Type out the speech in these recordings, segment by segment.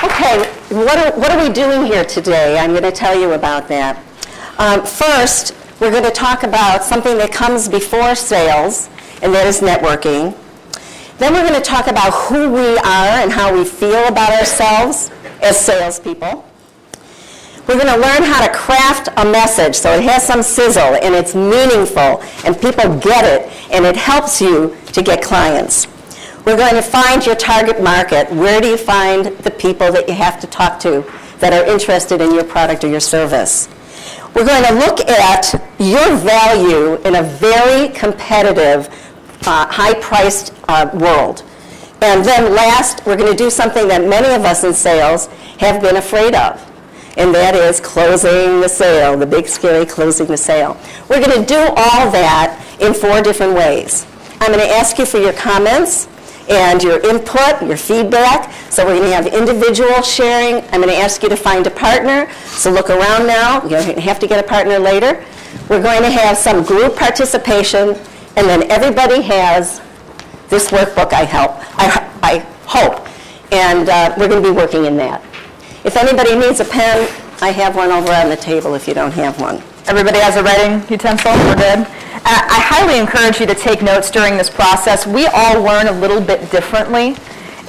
Okay, what are we doing here today? I'm going to tell you about that. First, we're going to talk about something that comes before sales, and that is networking. Then we're going to talk about who we are and how we feel about ourselves as salespeople. We're going to learn how to craft a message so it has some sizzle and it's meaningful and people get it and it helps you to get clients. We're going to find your target market. Where do you find the people that you have to talk to that are interested in your product or your service? We're going to look at your value in a very competitive, high-priced world. And then last, we're going to do something that many of us in sales have been afraid of, and that is closing the sale, the big, scary closing the sale. We're going to do all that in 4 different ways. I'm going to ask you for your comments and your input, your feedback. So we're going to have individual sharing. I'm going to ask you to find a partner. So look around now. You're going to have to get a partner later. We're going to have some group participation, and then everybody has this workbook, I hope. And we're going to be working in that. If anybody needs a pen, I have one over on the table if you don't have one. Everybody has a writing utensil? We're good? I highly encourage you to take notes during this process. We all learn a little bit differently.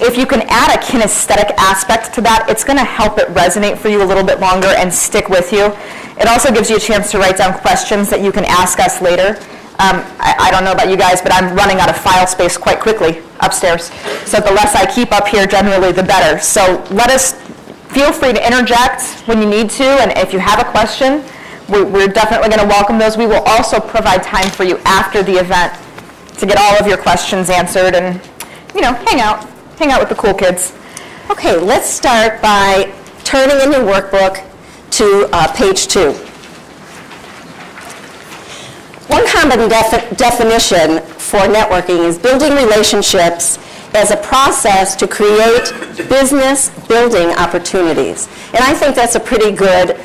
If you can add a kinesthetic aspect to that, it's going to help it resonate for you a little bit longer and stick with you. It also gives you a chance to write down questions that you can ask us later. I don't know about you guys, but I'm running out of file space quite quickly upstairs. So the less I keep up here, generally, the better. So feel free to interject when you need to, and if you have a question, we're definitely going to welcome those. We will also provide time for you after the event to get all of your questions answered and, hang out with the cool kids. Okay, let's start by turning in your workbook to page 2. One common definition for networking is building relationships as a process to create business building opportunities. And I think that's a pretty good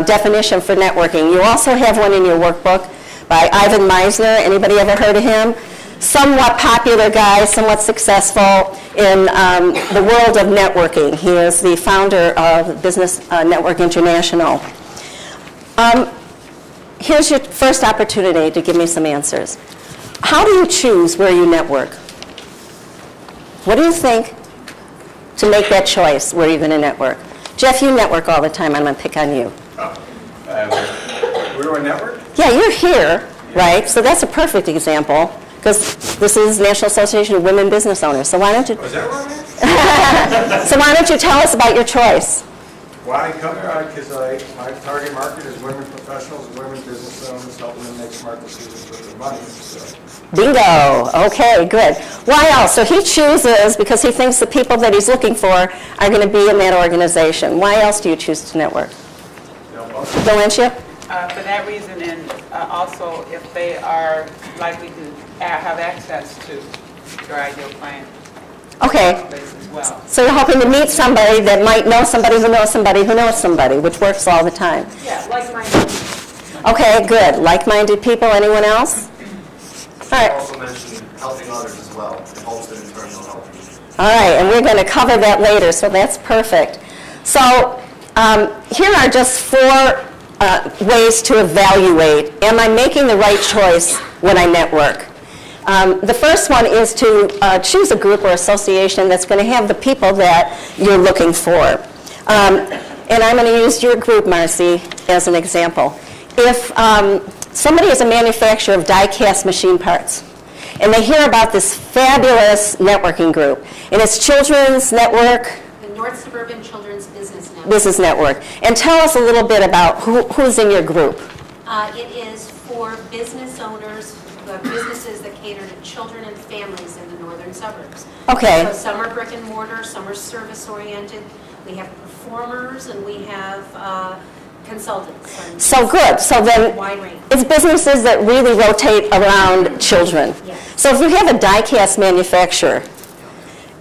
definition for networking. You also have one in your workbook by Ivan Meisner. Anybody ever heard of him? Somewhat popular guy, somewhat successful in the world of networking. He is the founder of Business Network International. Here's your first opportunity to give me some answers. How do you choose where you network? What do you think to make that choice where you're going to network? Jeff, you network all the time. I'm going to pick on you. Where do I network? Yeah, you're here, right? So that's a perfect example, because this is National Association of Women Business Owners. So why don't you? Oh, is that where I'm at? So why don't you tell us about your choice? Why I come here? Because my target market is women professionals, women business owners, helping them make smart decisions with their money. So. Bingo. Okay, good. Why else? So he chooses because he thinks the people that he's looking for are going to be in that organization. Why else do you choose to network? Valencia? For that reason, and also if they are likely to have access to your ideal client. Okay. As well. So you're hoping to meet somebody that might know somebody who knows somebody who knows somebody, which works all the time. Yeah, like-minded. Okay, good. Like-minded people. Anyone else? All right. Also mentioned helping others as well. It helps them in turn will help you. All right, and we're going to cover that later, so that's perfect. So here are just 4 ways to evaluate, am I making the right choice when I network? The first one is to choose a group or association that's going to have the people that you're looking for. And I'm going to use your group, Marcy, as an example. If somebody is a manufacturer of die-cast machine parts, and they hear about this fabulous networking group, and it's Children's Network, the North Suburban Children's Business Network. Business Network. And tell us a little bit about who's in your group. It is for business owners, businesses that cater to children and families in the northern suburbs. Okay. So some are brick and mortar, some are service oriented. We have performers and we have consultants. So good. So then it's businesses that really rotate around children. Yes. So if you have a die-cast manufacturer,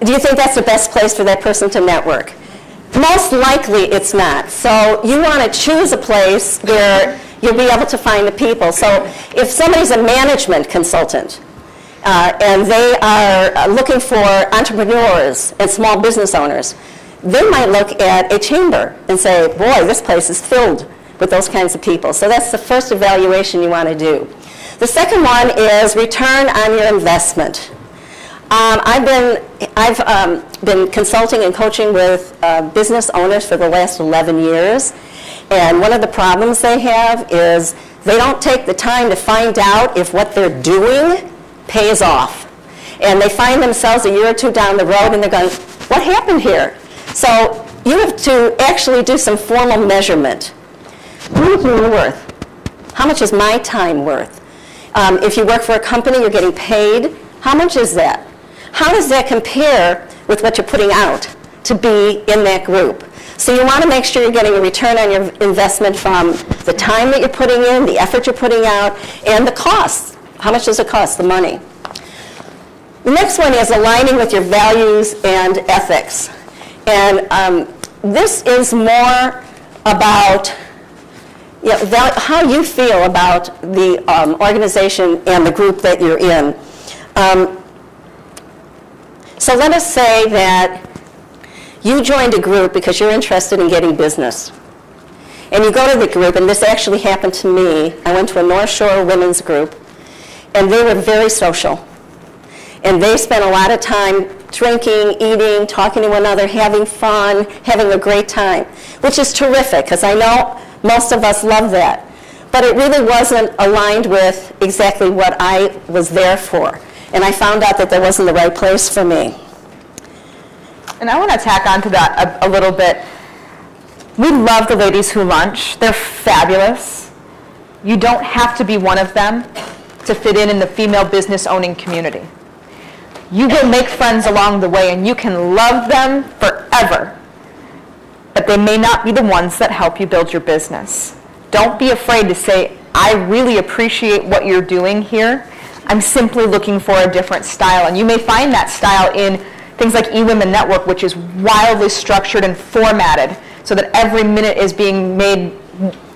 do you think that's the best place for that person to network? Most likely it's not. So you want to choose a place where you'll be able to find the people. So if somebody's a management consultant and they are looking for entrepreneurs and small business owners, they might look at a chamber and say, boy, this place is filled with those kinds of people. So that's the first evaluation you want to do. The second one is return on your investment. I've been consulting and coaching with business owners for the last 11 years, and one of the problems they have is they don't take the time to find out if what they're doing pays off. And they find themselves a year or two down the road and they're going, what happened here? So you have to actually do some formal measurement. How much is it worth? How much is my time worth? If you work for a company, you're getting paid. How much is that? How does that compare with what you're putting out to be in that group? So you want to make sure you're getting a return on your investment from the time that you're putting in, the effort you're putting out, and the costs. How much does it cost, the money? The next one is aligning with your values and ethics. And this is more about how you feel about the organization and the group that you're in. So let us say that you joined a group because you're interested in getting business. And you go to the group, and this actually happened to me. I went to a North Shore women's group, and they were very social. And they spent a lot of time drinking, eating, talking to one another, having fun, having a great time, which is terrific, because I know most of us love that. But it really wasn't aligned with exactly what I was there for. And I found out that wasn't the right place for me. And I want to tack on to that a little bit. We love the ladies who lunch. They're fabulous. You don't have to be one of them to fit in the female business owning community. You will make friends along the way, and you can love them forever. But they may not be the ones that help you build your business. Don't be afraid to say, I really appreciate what you're doing here. I'm simply looking for a different style. And you may find that style in things like eWomen Network, which is wildly structured and formatted so that every minute is being made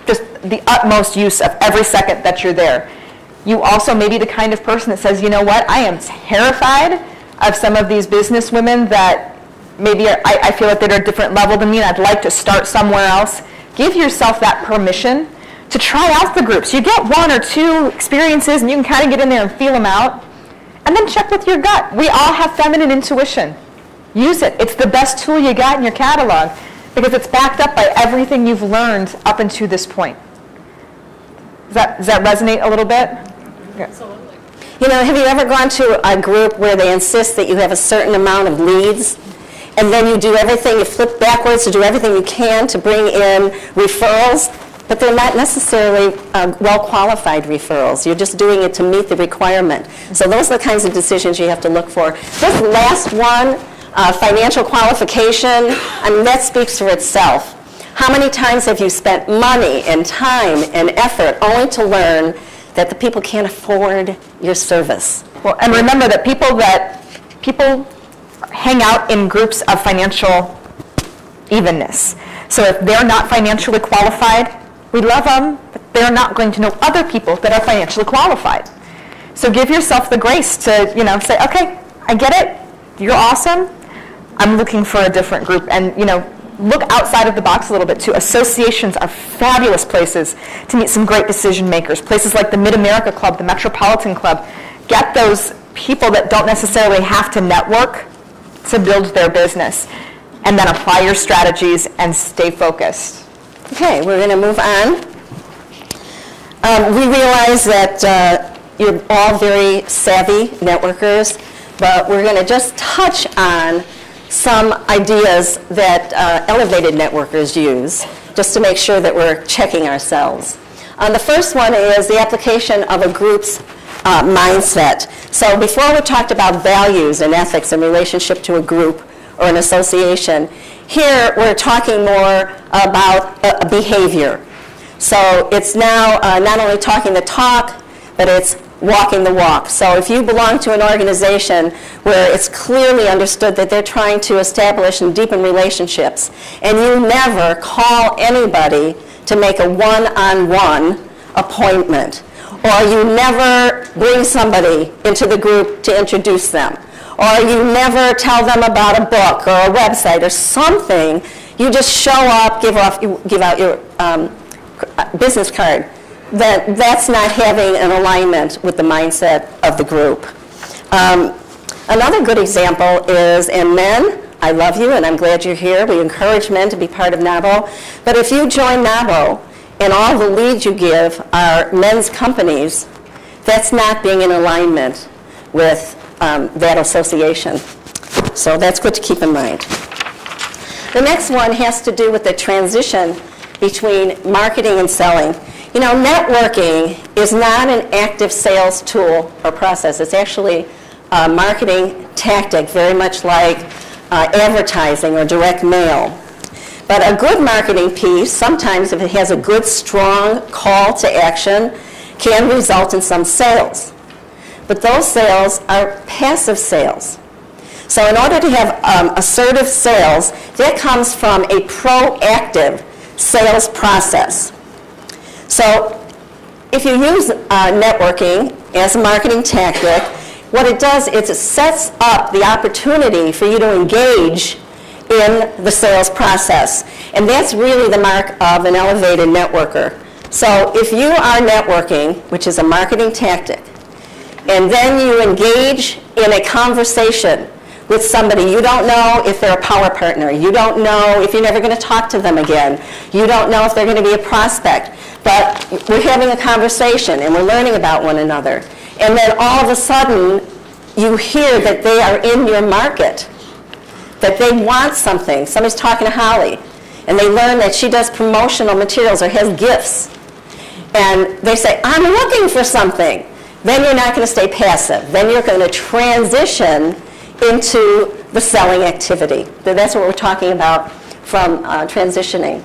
just the utmost use of every second that you're there. You also may be the kind of person that says, you know what, I am terrified of some of these business women that maybe I feel like they're at a different level than me and I'd like to start somewhere else. Give yourself that permission to try out the groups. You get 1 or 2 experiences and you can kind of get in there and feel them out. And then check with your gut. We all have feminine intuition. Use it. It's the best tool you got in your catalog because it's backed up by everything you've learned up until this point. Does that resonate a little bit? Absolutely. You know, have you ever gone to a group where they insist that you have a certain amount of leads, and then you do everything, you flip backwards to do everything you can to bring in referrals, but they're not necessarily well-qualified referrals. You're just doing it to meet the requirement. So those are the kinds of decisions you have to look for. This last one, financial qualification, I mean, that speaks for itself. How many times have you spent money and time and effort only to learn that the people can't afford your service? Well, and remember that people hang out in groups of financial evenness. So if they're not financially qualified, we love them, but they're not going to know other people that are financially qualified. So give yourself the grace to, say, okay, I get it, you're awesome, I'm looking for a different group. And, look outside of the box a little bit too. Associations are fabulous places to meet some great decision makers. Places like the Mid-America Club, the Metropolitan Club. Get those people that don't necessarily have to network to build their business. And then apply your strategies and stay focused. Okay, we're going to move on. We realize that you're all very savvy networkers, but we're going to just touch on some ideas that elevated networkers use, just to make sure that we're checking ourselves. The first one is the application of a group's mindset. So before we talked about values and ethics in relationship to a group or an association, here we're talking more about a behavior. So it's now not only talking the talk, but it's walking the walk. So if you belong to an organization where it's clearly understood that they're trying to establish and deepen relationships, and you never call anybody to make a one-on-one appointment, or you never bring somebody into the group to introduce them, or you never tell them about a book or a website or something. You just show up, give out your business card. That's not having an alignment with the mindset of the group. Another good example is, and men, I love you and I'm glad you're here. We encourage men to be part of NAWBO. But if you join NAWBO and all the leads you give are men's companies, that's not being in alignment with that association. So that's good to keep in mind. The next one has to do with the transition between marketing and selling. You know, networking is not an active sales tool or process. It's actually a marketing tactic, very much like advertising or direct mail. But a good marketing piece, sometimes if it has a good, strong call to action, can result in some sales. But those sales are passive sales. So in order to have assertive sales, that comes from a proactive sales process. So if you use networking as a marketing tactic, what it does is it sets up the opportunity for you to engage in the sales process. And that's really the mark of an elevated networker. So if you are networking, which is a marketing tactic, and then you engage in a conversation with somebody, you don't know if they're a power partner, you don't know if you're never going to talk to them again, you don't know if they're going to be a prospect, but we're having a conversation and we're learning about one another. And then all of a sudden, you hear that they are in your market, that they want something. Somebody's talking to Holly, and they learn that she does promotional materials or has gifts. And they say, I'm looking for something. Then you're not going to stay passive. Then you're going to transition into the selling activity. That's what we're talking about from transitioning.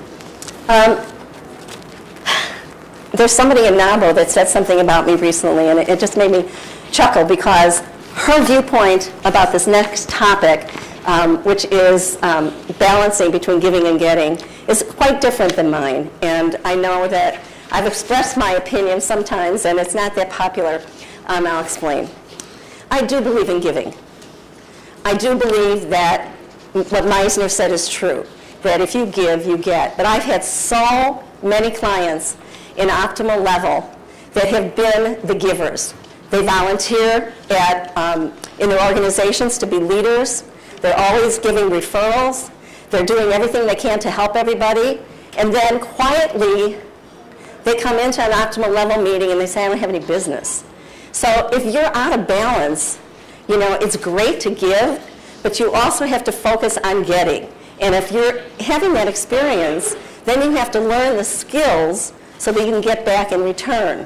There's somebody in NAWBO that said something about me recently, and it just made me chuckle because her viewpoint about this next topic, which is balancing between giving and getting, is quite different than mine. And I know that I've expressed my opinion sometimes, and it's not that popular. I'll explain. I do believe in giving. I do believe that what Meisner said is true, that if you give, you get. But I've had so many clients in optimal level that have been the givers. They volunteer in their organizations to be leaders. They're always giving referrals. They're doing everything they can to help everybody. And then quietly, they come into an optimal level meeting and they say, I don't have any business. So if you're out of balance, you know, it's great to give, but you also have to focus on getting. And if you're having that experience, then you have to learn the skills so that you can get back in return.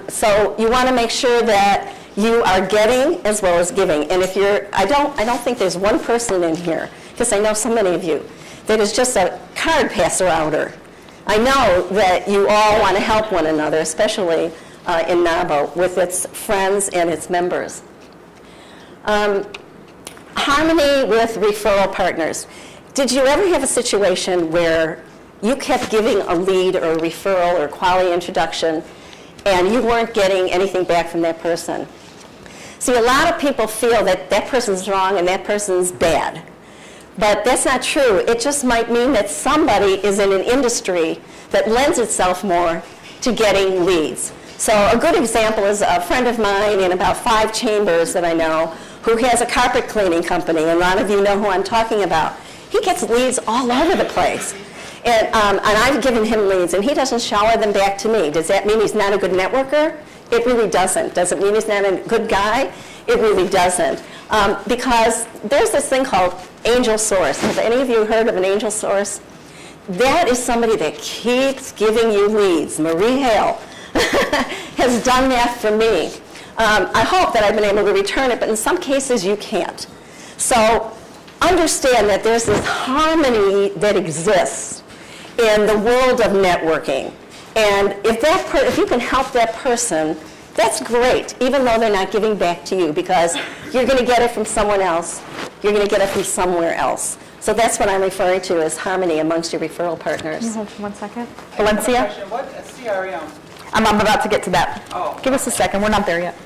So you want to make sure that you are getting as well as giving. And if you're, I don't think there's one person in here, because I know so many of you, that is just a card passer-outer. I know that you all want to help one another, especially in NAWBO, with its friends and its members. Harmony with referral partners. Did you ever have a situation where you kept giving a lead or a referral or quality introduction and you weren't getting anything back from that person? See, a lot of people feel that that person's wrong and that person's bad. But that's not true. It just might mean that somebody is in an industry that lends itself more to getting leads. So a good example is a friend of mine in about 5 chambers that I know who has a carpet cleaning company, and a lot of you know who I'm talking about. He gets leads all over the place. And I've given him leads, and he doesn't shower them back to me. Does that mean he's not a good networker? It really doesn't. Does it mean he's not a good guy? It really doesn't. Because there's this thing called angel source. Have any of you heard of an angel source? That is somebody that keeps giving you leads. Marie Hale has done that for me. I hope that I've been able to return it, but in some cases you can't. So understand that there's this harmony that exists in the world of networking. And if you can help that person, that's great, even though they're not giving back to you, because you're going to get it from someone else. You're going to get it from somewhere else. So that's what I'm referring to as harmony amongst your referral partners. Can you hold for 1 second? I have a Valencia? question. What is CRM? I'm about to get to that. Oh. Give us a second. We're not there yet.